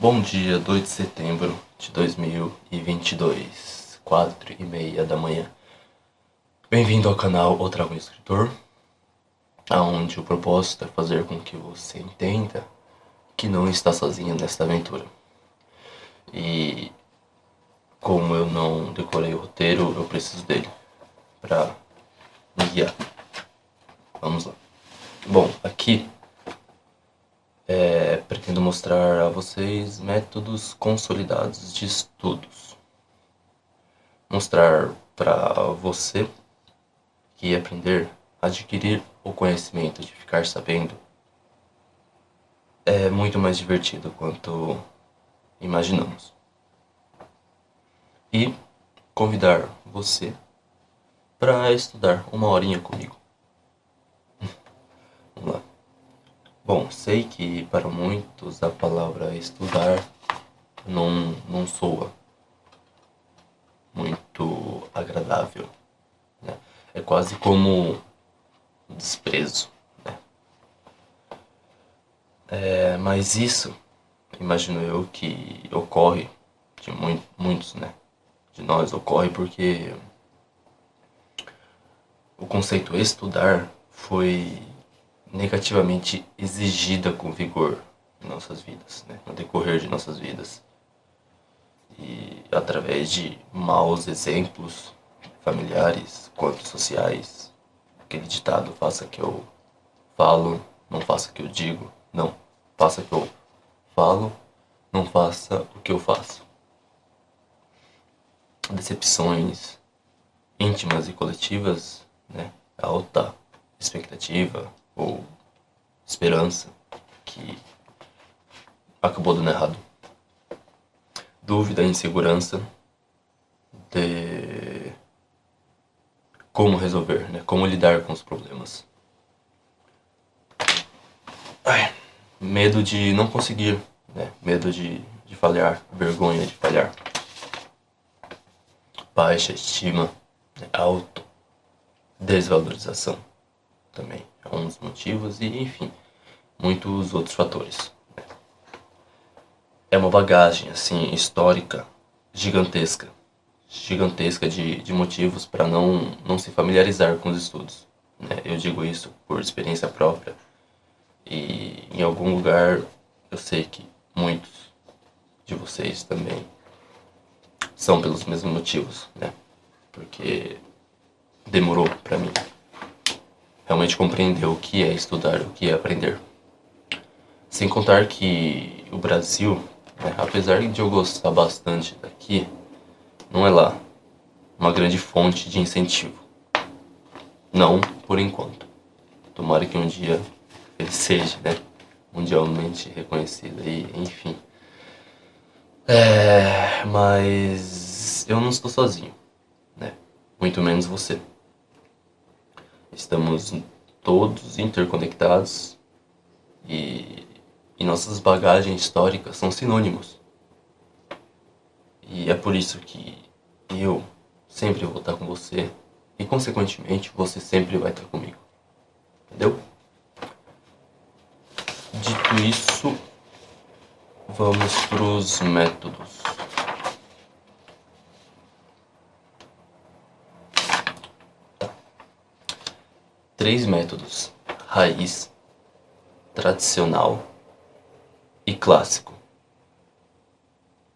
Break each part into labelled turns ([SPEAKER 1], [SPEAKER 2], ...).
[SPEAKER 1] Bom dia, 2 de setembro de 2022, 4h30 da manhã. Bem-vindo ao canal O Trago Escritor, onde o propósito é fazer com que você entenda que não está sozinho nesta aventura. E como eu não decorei o roteiro, eu preciso dele para me guiar. Vamos lá. Bom, aqui pretendo mostrar a vocês métodos consolidados de estudos. Mostrar para você que aprender, adquirir o conhecimento de ficar sabendo é muito mais divertido quanto imaginamos. E convidar você para estudar uma horinha comigo. Vamos lá. Bom, sei que para muitos a palavra estudar não soa muito agradável, né? É quase como um desprezo, né? Mas isso, imagino eu, que ocorre de muitos, né? De nós ocorre porque o conceito estudar foi negativamente exigida com vigor em nossas vidas, né? No decorrer de nossas vidas. E através de maus exemplos familiares quanto sociais, aquele ditado: faça o que eu falo, não faça o que eu digo. Não, faça o que eu falo, não faça o que eu faço. Decepções íntimas e coletivas, né? Alta expectativa ou esperança que acabou dando errado. Dúvida, insegurança de como resolver, né? Como lidar com os problemas. Medo de não conseguir, né? Medo de falhar, vergonha de falhar. Baixa estima, né? Auto desvalorização também é um dos motivos, e enfim, muitos outros fatores. É uma bagagem assim histórica gigantesca de motivos para não se familiarizar com os estudos, né? Eu digo isso por experiência própria, e em algum lugar eu sei que muitos de vocês também são pelos mesmos motivos, né? Porque demorou para mim realmente compreender o que é estudar, o que é aprender. Sem contar que o Brasil, né, apesar de eu gostar bastante daqui, não é lá uma grande fonte de incentivo. Não por enquanto. Tomara que um dia ele seja, né, mundialmente reconhecido e enfim. Mas eu não estou sozinho, né? Muito menos você. Estamos todos interconectados e nossas bagagens históricas são sinônimos. E é por isso que eu sempre vou estar com você e, consequentemente, você sempre vai estar comigo. Entendeu? Dito isso, vamos para os métodos. Tá. 3 métodos: raiz, tradicional e clássico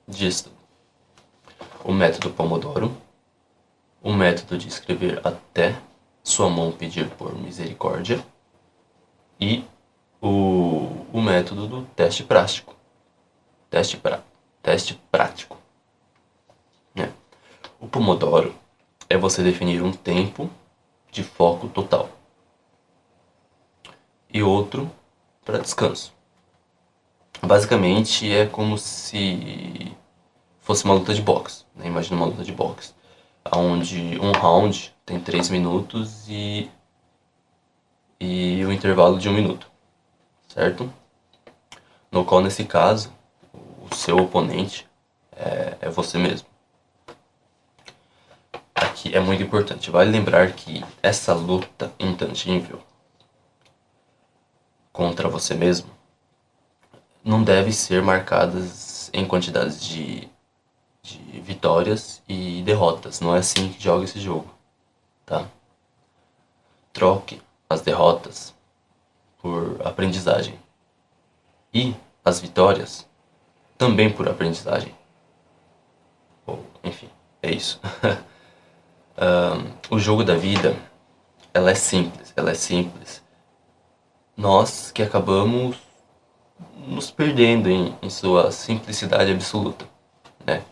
[SPEAKER 1] de estudo. O método Pomodoro, o método de escrever até sua mão pedir por misericórdia e o método do teste prático. Teste prático. Né? O Pomodoro é você definir um tempo de foco total e outro para descanso. Basicamente é como se fosse uma luta de boxe, né? Imagina uma luta de boxe, onde um round tem 3 minutos e o intervalo de 1 minuto, certo? No qual, nesse caso, o seu oponente é você mesmo. Aqui é muito importante, vale lembrar que essa luta intangível contra você mesmo não deve ser marcadas em quantidades de vitórias e derrotas. Não é assim que joga esse jogo, tá? Troque as derrotas por aprendizagem e as vitórias também por aprendizagem. Ou, enfim, é isso. O jogo da vida, ela é simples. Nós que acabamos nos perdendo em sua simplicidade absoluta, né?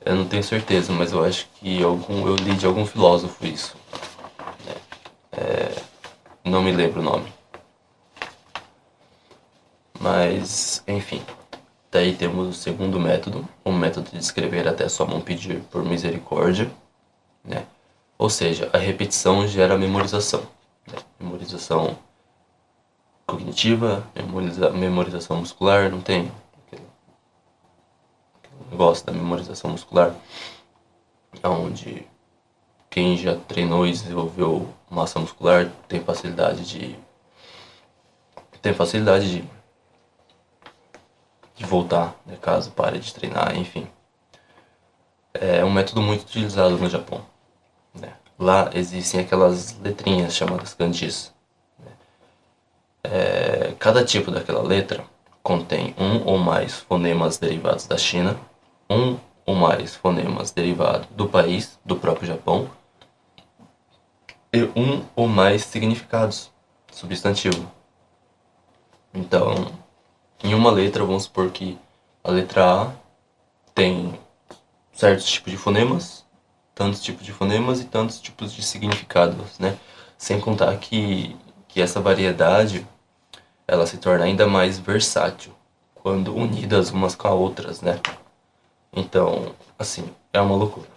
[SPEAKER 1] Eu não tenho certeza, mas eu acho que eu li de algum filósofo isso. Não me lembro o nome. Mas, enfim. Daí temos o segundo método, o método de escrever até sua mão pedir por misericórdia, né? Ou seja, a repetição gera memorização, né? Memorização cognitiva, memorização muscular, não tem aquele negócio da memorização muscular, onde quem já treinou e desenvolveu massa muscular tem facilidade de voltar, né, caso pare de treinar, enfim. É um método muito utilizado no Japão, né? Lá existem aquelas letrinhas chamadas kanjis. Cada tipo daquela letra contém um ou mais fonemas derivados da China, um ou mais fonemas derivados do país, do próprio Japão, e um ou mais significados, substantivo. Então, em uma letra, vamos supor que a letra A tem certos tipos de fonemas, tantos tipos de fonemas e tantos tipos de significados, né? Sem contar que essa variedade ela se torna ainda mais versátil quando unidas umas com as outras, né? Então, assim, é uma loucura.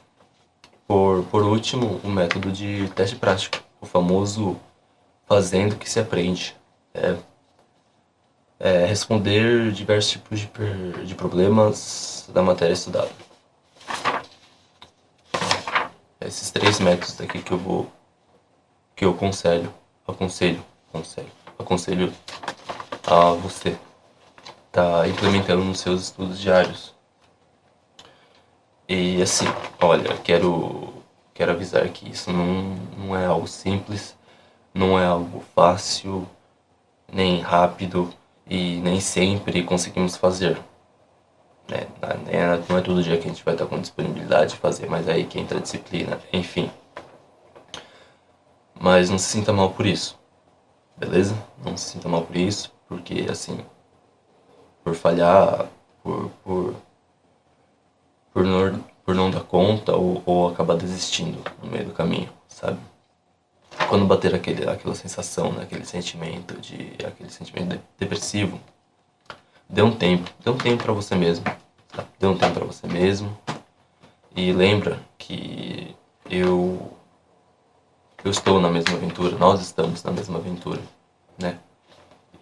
[SPEAKER 1] Por último, o método de teste prático, o famoso fazendo que se aprende. É responder diversos tipos de problemas da matéria estudada. Esses 3 métodos aqui que eu aconselho a você tá implementando nos seus estudos diários. E assim, olha, quero avisar que isso não é algo simples, não é algo fácil, nem rápido e nem sempre conseguimos fazer. Né? Não é todo dia que a gente vai estar com disponibilidade de fazer, mas aí que entra a disciplina, enfim. Mas não se sinta mal por isso, beleza? Não se sinta mal por isso, porque assim, por falhar, por não dar conta ou acabar desistindo no meio do caminho, sabe? Quando bater aquela sensação, né, aquele sentimento depressivo, dê um tempo pra você mesmo, sabe? Dê um tempo pra você mesmo e lembra que eu estou na mesma aventura, nós estamos na mesma aventura, né?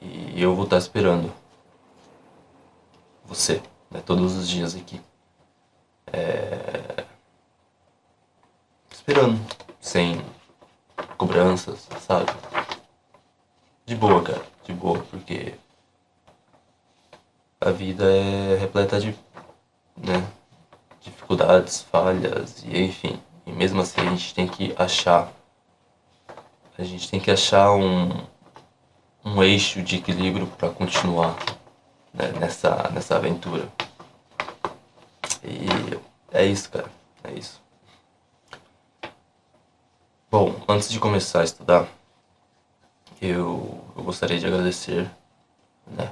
[SPEAKER 1] E eu vou estar esperando você, né, todos os dias aqui. Esperando, sem cobranças, sabe? De boa, cara, de boa, porque a vida é repleta de, né, dificuldades, falhas e enfim. E mesmo assim a gente tem que achar um eixo de equilíbrio para continuar, né, nessa aventura. E é isso, cara, é isso. Bom, antes de começar a estudar, eu gostaria de agradecer, né,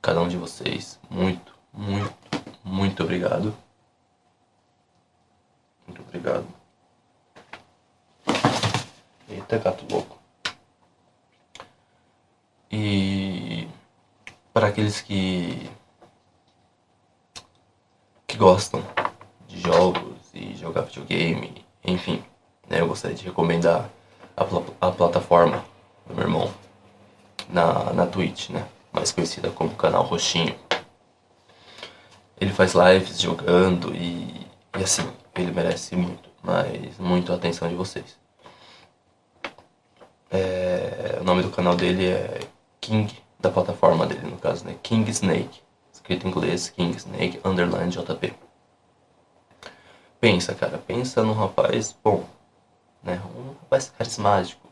[SPEAKER 1] cada um de vocês. Muito obrigado. Muito obrigado. Eita, gato louco. E para aqueles que gostam de jogos e jogar videogame, enfim, né, eu gostaria de recomendar a plataforma do meu irmão na Twitch, né, mais conhecida como Canal Roxinho. Ele faz lives jogando e assim, ele merece muito a atenção de vocês. O nome do canal dele é King, da plataforma dele no caso, né, King Snake, escrito em inglês, King Snake Underline JP. Pensa, cara, pensa num rapaz bom, né? Um rapaz carismático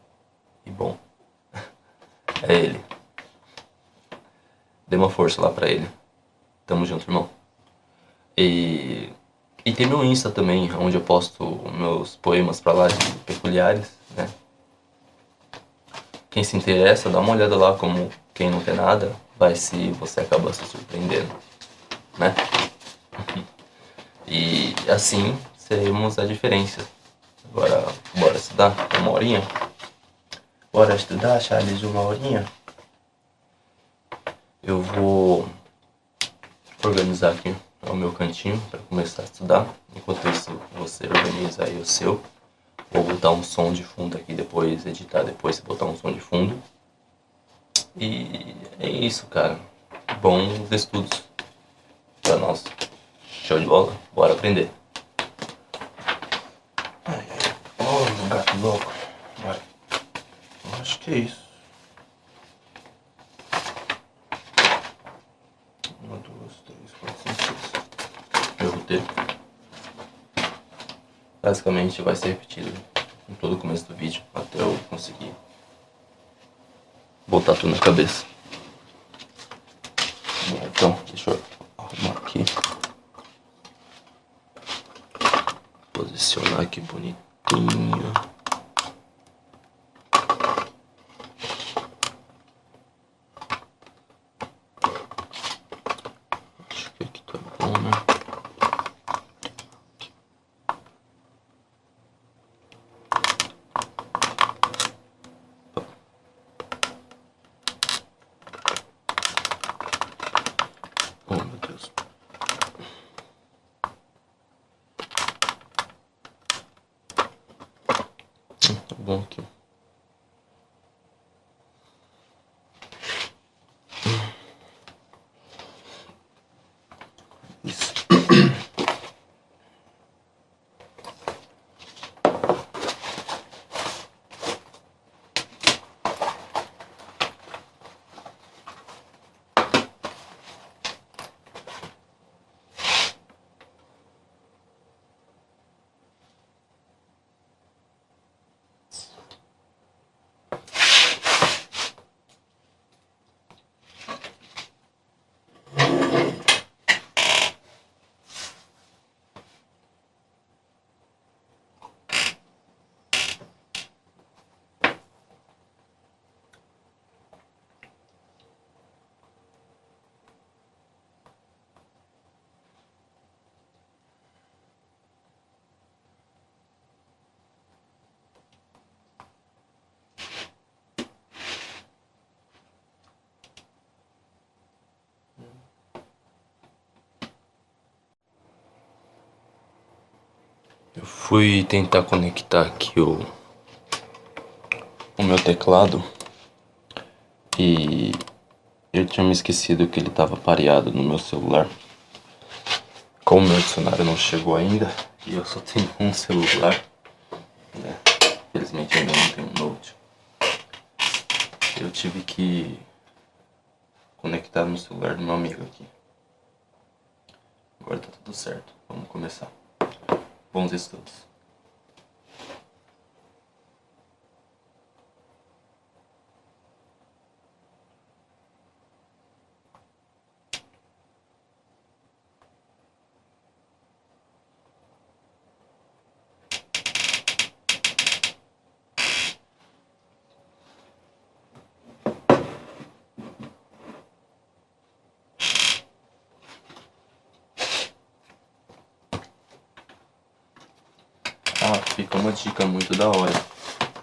[SPEAKER 1] e bom. É ele. Dê uma força lá pra ele. Tamo junto, irmão. E tem meu Insta também, onde eu posto meus poemas pra lá de peculiares, né? Quem se interessa, dá uma olhada lá, como quem não quer nada, vai se você acaba se surpreendendo, né? E assim seremos a diferença. Agora, bora estudar? Uma horinha? Bora estudar, Charles, uma horinha? Eu vou organizar aqui o meu cantinho para começar a estudar. Enquanto isso, você organiza aí o seu. Vou botar um som de fundo aqui depois, editar depois e botar um som de fundo. E é isso, cara. Bons estudos pra nós. Show de bola? Bora aprender. Ai, ai. Oh, gato louco. Vai. Acho que é isso. 1, 2, 3, 4, 5, 6. Meu roteiro. Basicamente vai ser repetido em todo o começo do vídeo até eu conseguir botar tudo na cabeça. Bom, então, deixa eu arrumar aqui. Posicionar aqui bonitinho. Acho que aqui tá bom, né? Oh, meu Deus. Tá bom aqui. Isso. Eu fui tentar conectar aqui o meu teclado e eu tinha me esquecido que ele estava pareado no meu celular. Como o meu dicionário não chegou ainda e eu só tenho um celular, né? Infelizmente ainda não tenho um Note. Eu tive que conectar no celular do meu amigo aqui. Agora tá tudo certo. Vamos começar. Bons estudos. Ah, fica uma dica muito da hora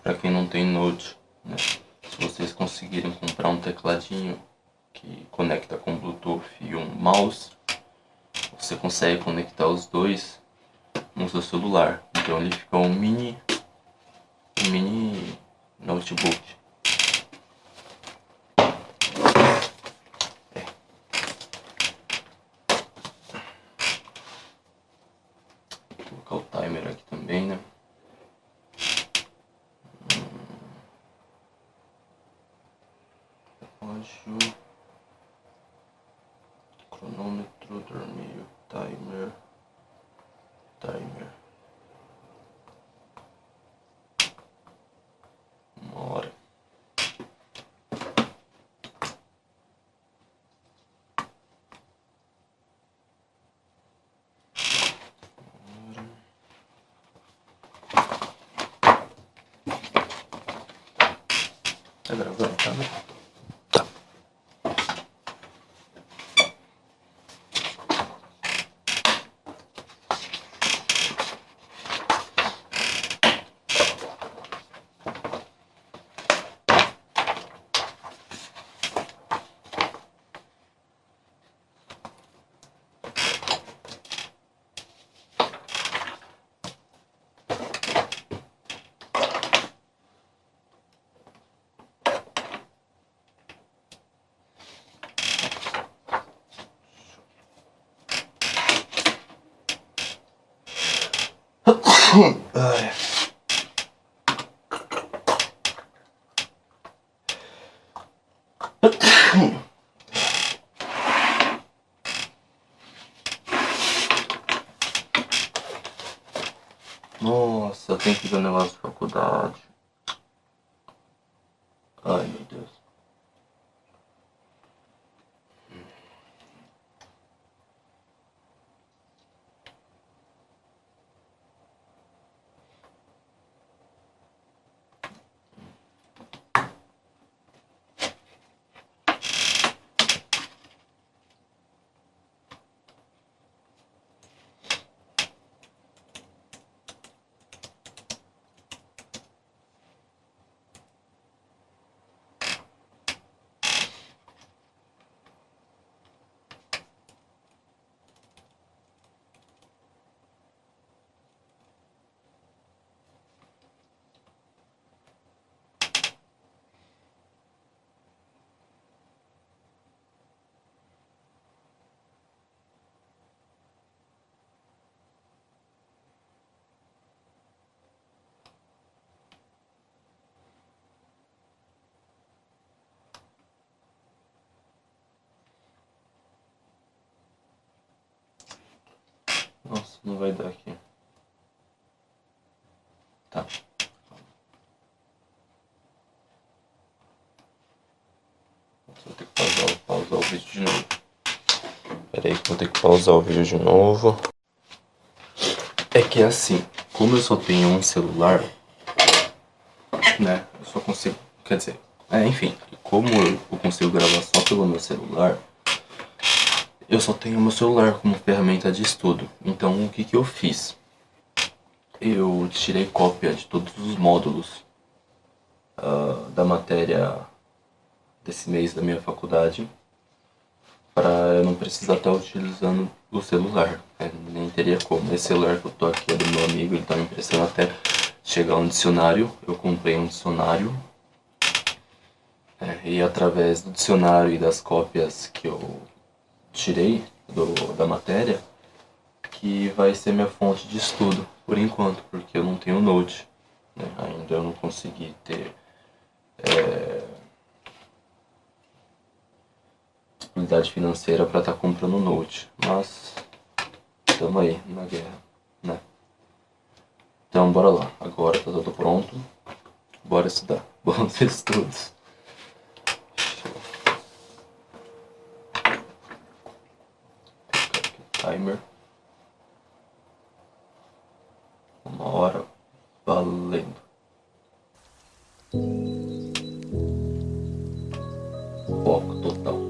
[SPEAKER 1] pra quem não tem Note, né? Se vocês conseguirem comprar um tecladinho que conecta com Bluetooth e um mouse, você consegue conectar os dois no seu celular. Então ele fica um mini notebook. Vou colocar o timer aqui também, né? Relógio. Cronômetro, dormir, timer. Uma hora. Tá gravando, tá, né? Tá. Ai. Nossa, eu tenho que ver o negócio de faculdade. Ai, meu Deus. Nossa, não vai dar aqui. Tá. Vou ter que pausar o vídeo de novo. Pera aí que eu vou ter que pausar o vídeo de novo. É que é assim, como eu só tenho um celular, né, eu só consigo, quer dizer, enfim, como eu consigo gravar só pelo meu celular, eu só tenho o meu celular como ferramenta de estudo. Então o que eu fiz? Eu tirei cópia de todos os módulos da matéria desse mês da minha faculdade, para eu não precisar estar utilizando o celular, né? Nem teria como. Esse celular que eu tô aqui é do meu amigo, ele tá me emprestando até chegar um dicionário. Eu comprei um dicionário, e através do dicionário e das cópias que eu tirei da matéria, que vai ser minha fonte de estudo, por enquanto, porque eu não tenho Note, né? Ainda eu não consegui ter disponibilidade financeira para estar comprando Note, mas estamos aí na guerra, né? Então bora lá, agora tá tudo pronto, bora estudar, bons estudos. Timer. 1 hora. Valendo. Foco total.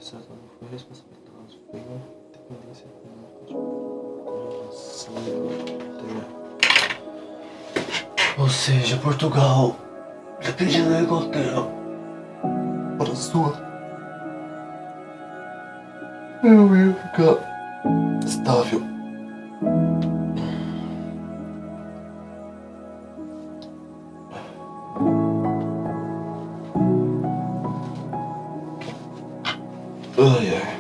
[SPEAKER 1] administração não foi responsabilizado pela dependência econômica. Ou seja, Portugal depende da Inglaterra para sua economia ficar estável. Ai, ai.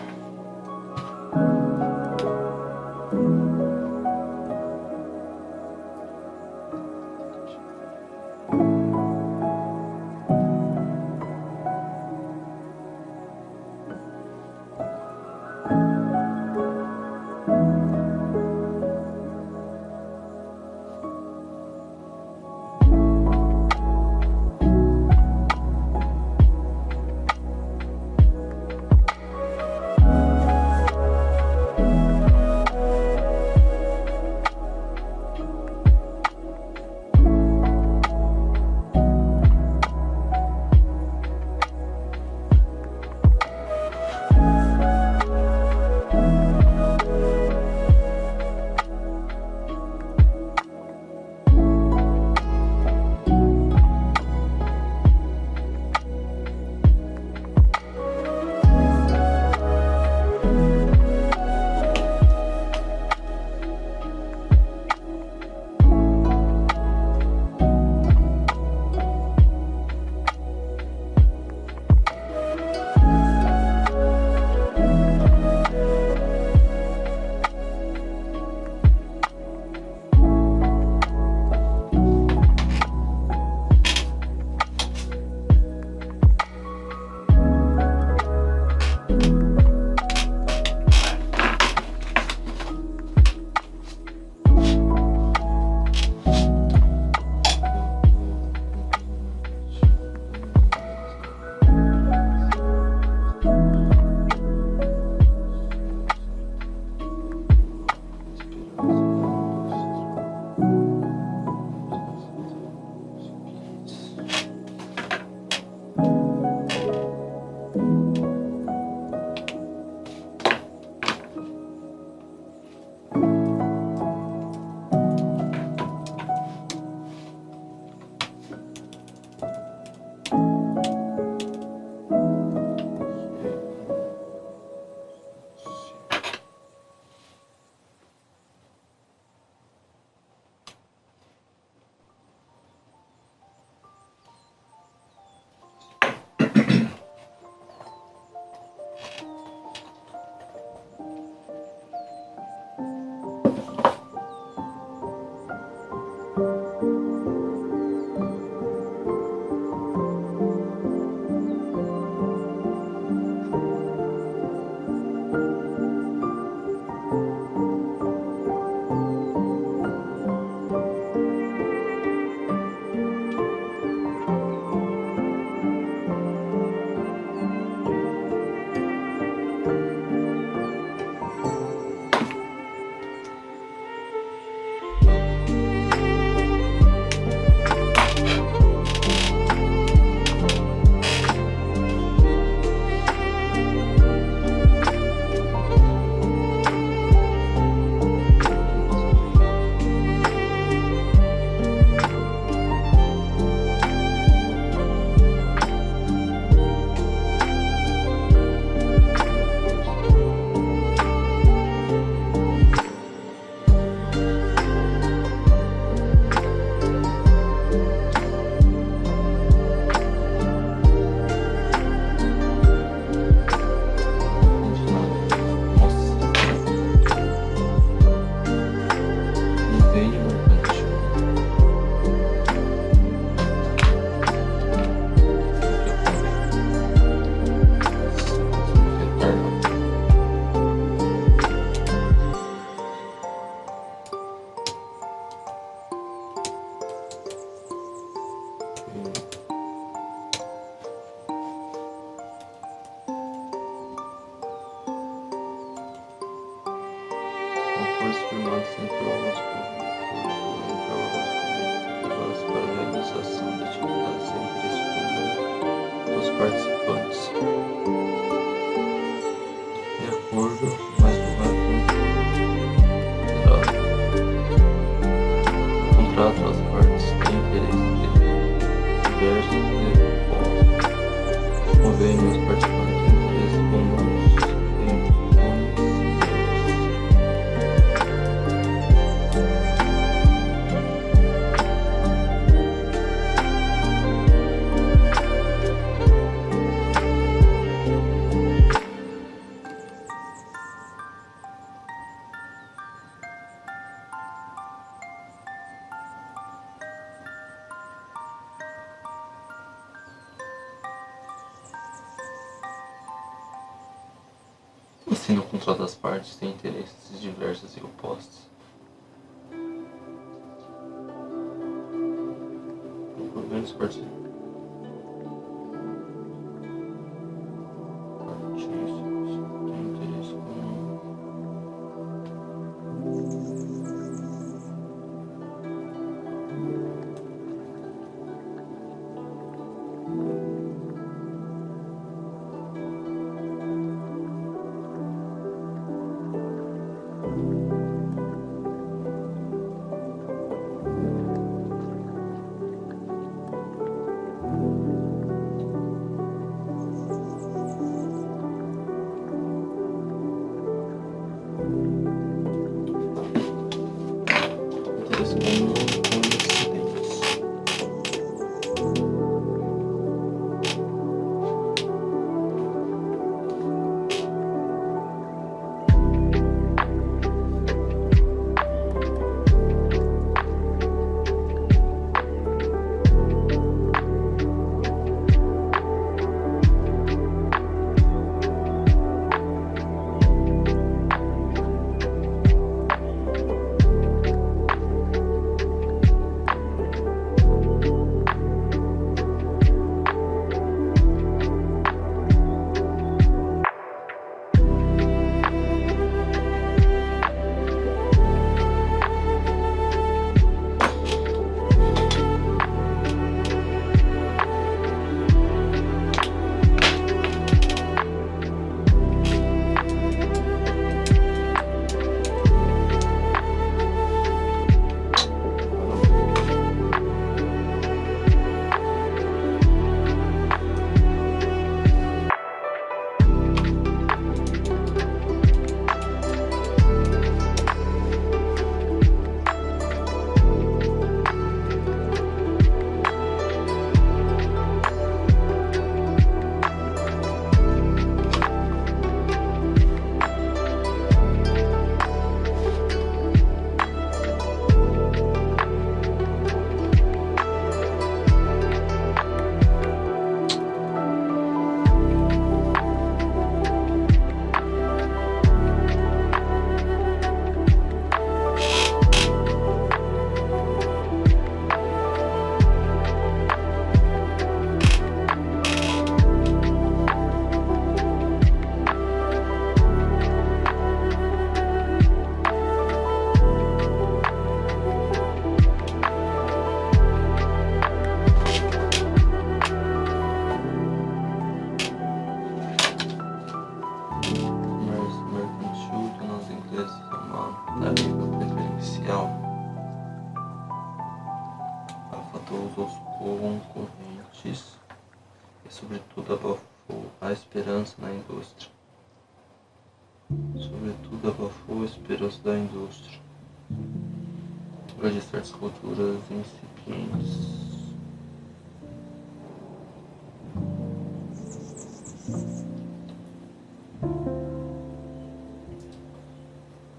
[SPEAKER 1] Forças firmadas entre órgãos públicos para a realização de atividades de interesse comum dos participantes. diversos e opostos. Convênios participantes de interesses comuns entre assim, no controle das partes tem interesses diversos e opostos. Governos partícipes têm interesse comum. Interesse comum com excedentes. Afetou os concorrentes e, sobretudo, abafou a esperança na indústria. Por de certas culturas incipientes.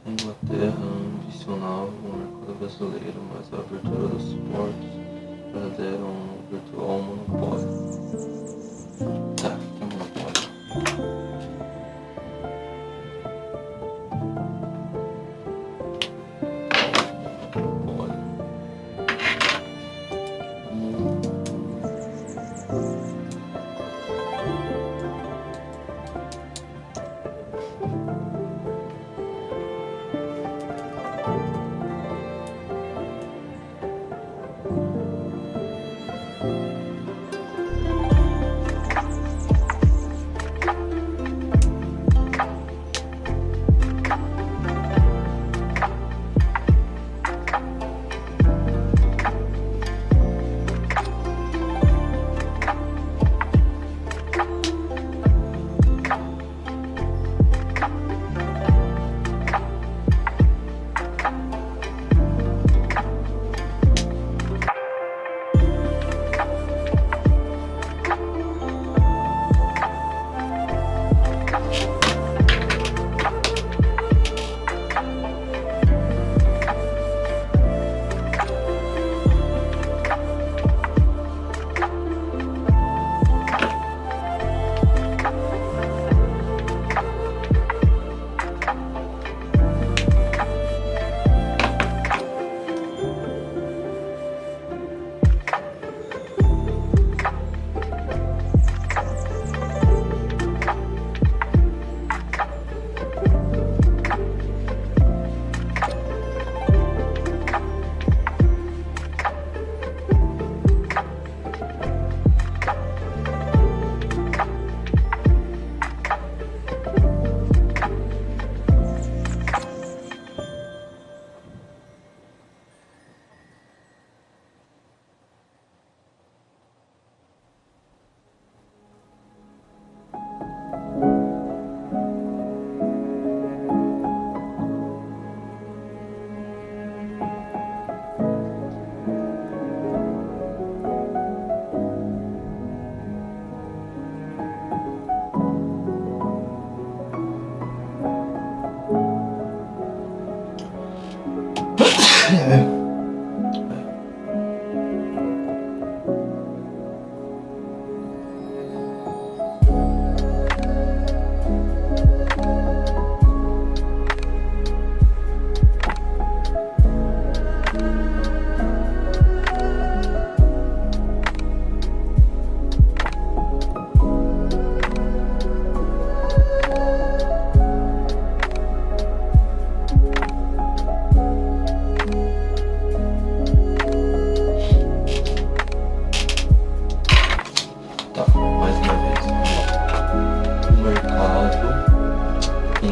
[SPEAKER 1] A Inglaterra ambicionava o mercado brasileiro, mas a abertura dos portos deram um virtual monopólio. Tá, que monopólio.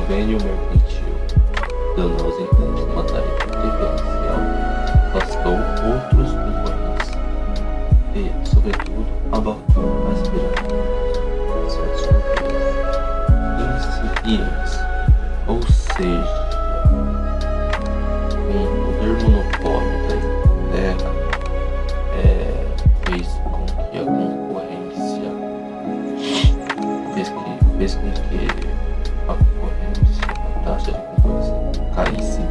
[SPEAKER 1] convênio mercantil, dando aos interesses uma tarifa preferencial afastou outros concorrentes e, sobretudo, abafou as certas incipientes, ou seja, um poder monopólio da terra fez com que a concorrência fez com que a taxa de concorrência caísse,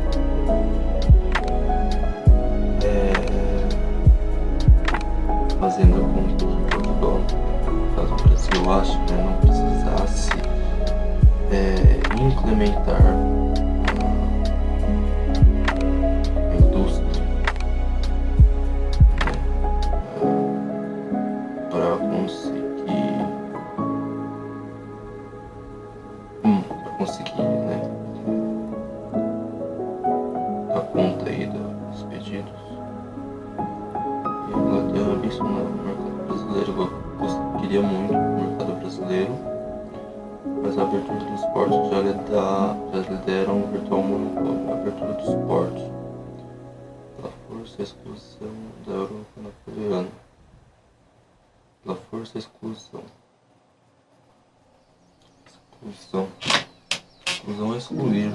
[SPEAKER 1] fazendo com que Portugal, no caso do Brasil, eu acho, não precisasse implementar a indústria, para conseguir dar conta aí dos pedidos. E a Inglaterra ambicionava o mercado brasileiro, queria muito o mercado brasileiro, mas a abertura dos portos já lhe deram um virtual monopólio. A abertura dos portos, pela força e exclusão da Europa napoleônica, pela força e exclusão é excluir.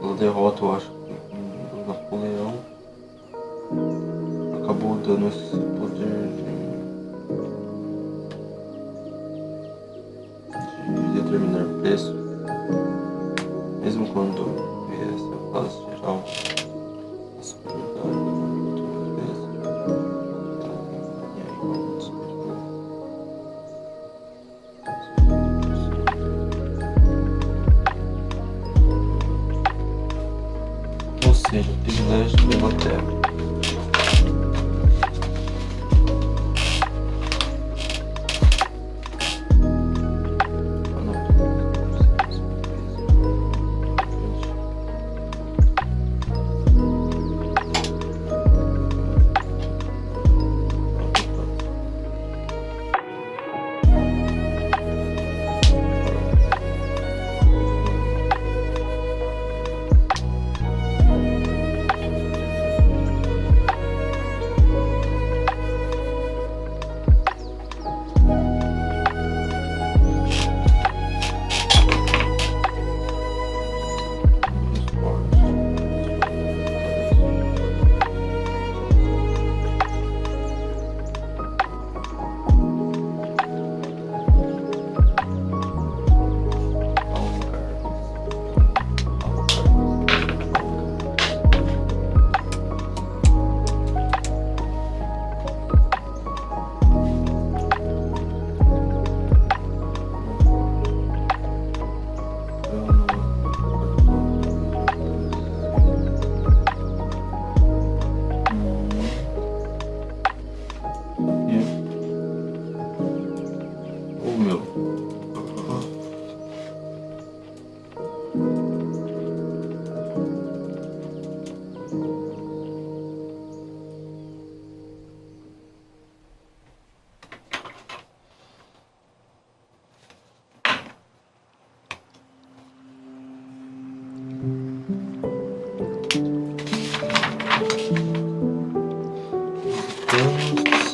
[SPEAKER 1] Pela derrota, eu acho, do Napoleão, acabou dando esse poder de determinar preço, mesmo quando essa classe geral, a superioridade do preço, e aí vamos superior. Ou seja, privilégio da Inglaterra.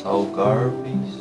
[SPEAKER 1] Algarves.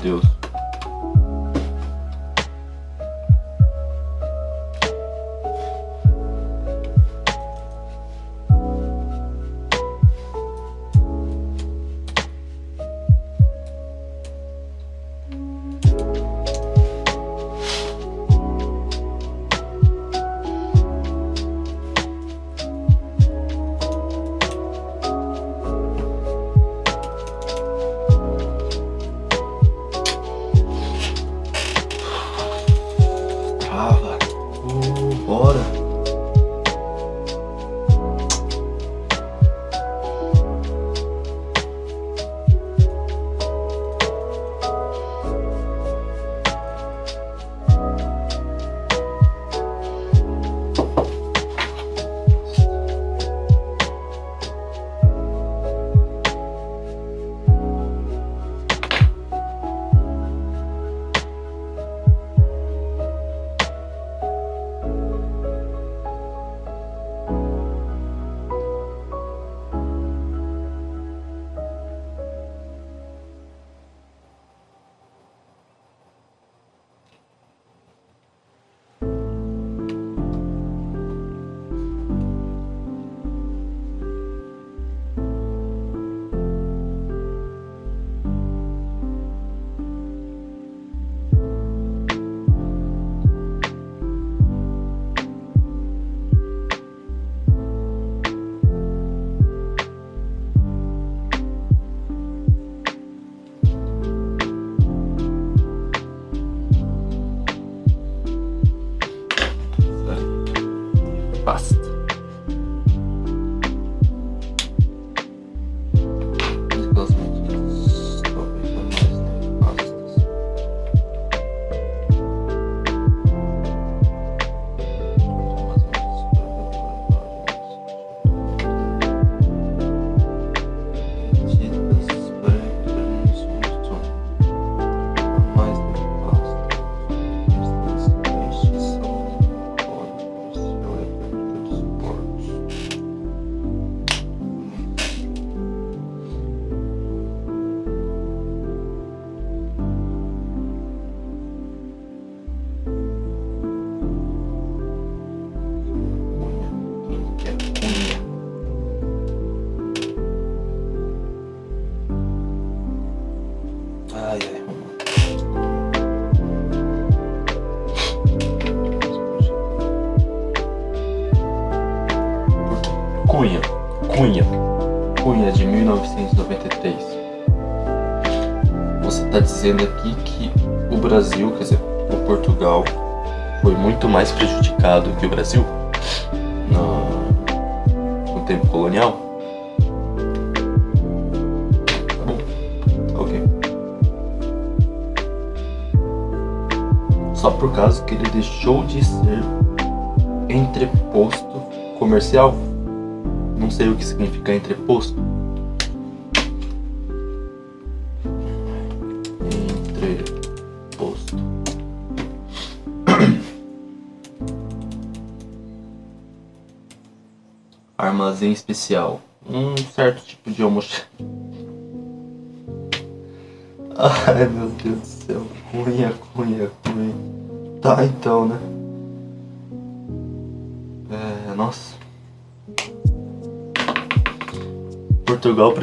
[SPEAKER 1] Deus. Bora. Basta. Aquelas medidas talvez mais nefastas. Medidas para evitar solução mais nefastas. Estes são ai, ai, Cunha de 1993. Você está dizendo aqui que o Brasil, quer dizer, o Portugal, foi muito mais prejudicado que o Brasil no tempo colonial? Tá bom, ok. Só por causa que ele deixou de ser entreposto comercial? Não sei o que significa entreposto. Entreposto. Armazém especial. Um certo tipo de almoxarifado. Ai, meu Deus do céu. Cunha. Tá, então, né? Nossa. Portugal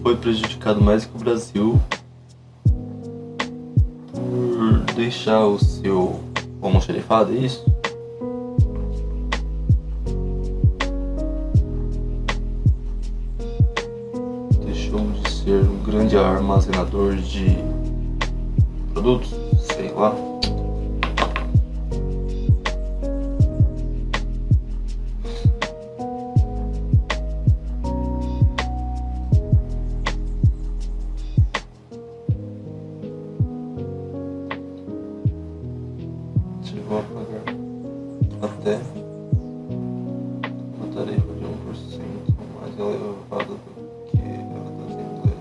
[SPEAKER 1] foi prejudicado mais que o Brasil por deixar o seu almoxarifado, é isso? Deixou de ser um grande armazenador de produtos, sei lá. Chegou a pagar até uma tarifa de 1% mais elevada do que a das inglesas.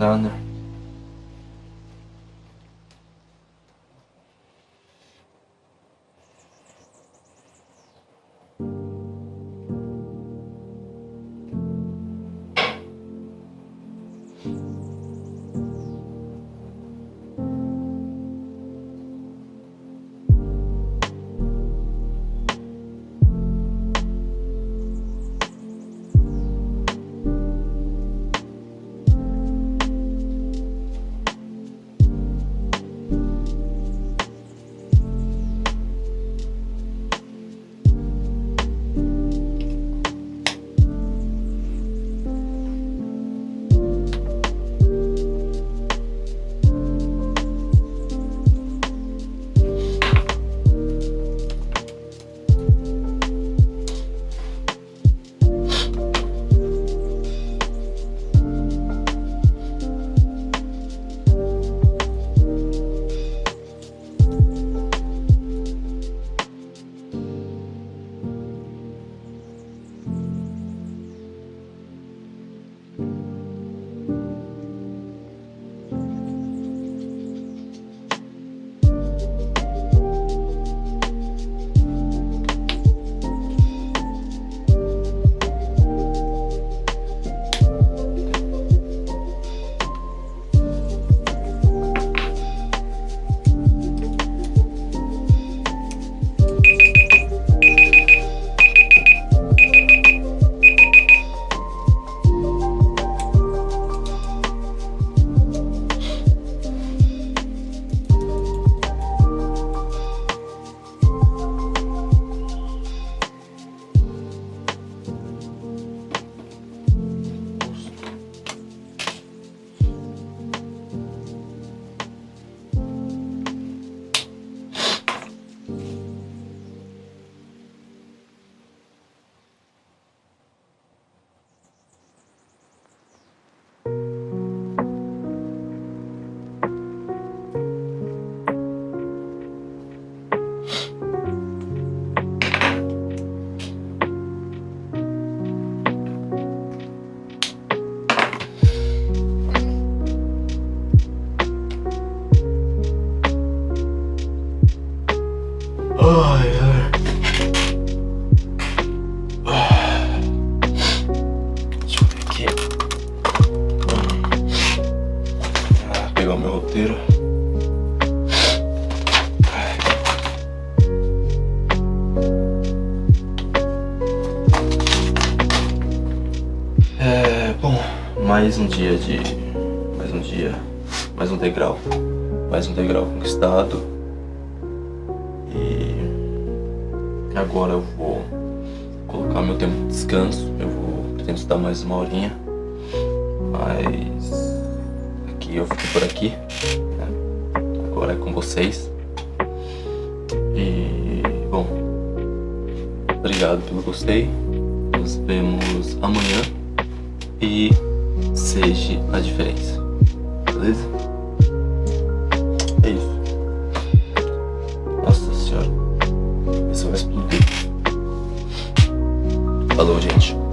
[SPEAKER 1] entrar, né? Ai, ai. Deixa eu ver aqui. Pegar o meu roteiro. Bom, mais um dia, mais um degrau conquistado. E agora eu vou colocar meu tempo de descanso. Pretendo estudar mais uma horinha, mas aqui eu fico por aqui, né? Agora é com vocês. E bom, obrigado pelo gostei. Nos vemos amanhã e seja a diferença, beleza? É isso. Nossa senhora, isso vai explodir. Falou, gente.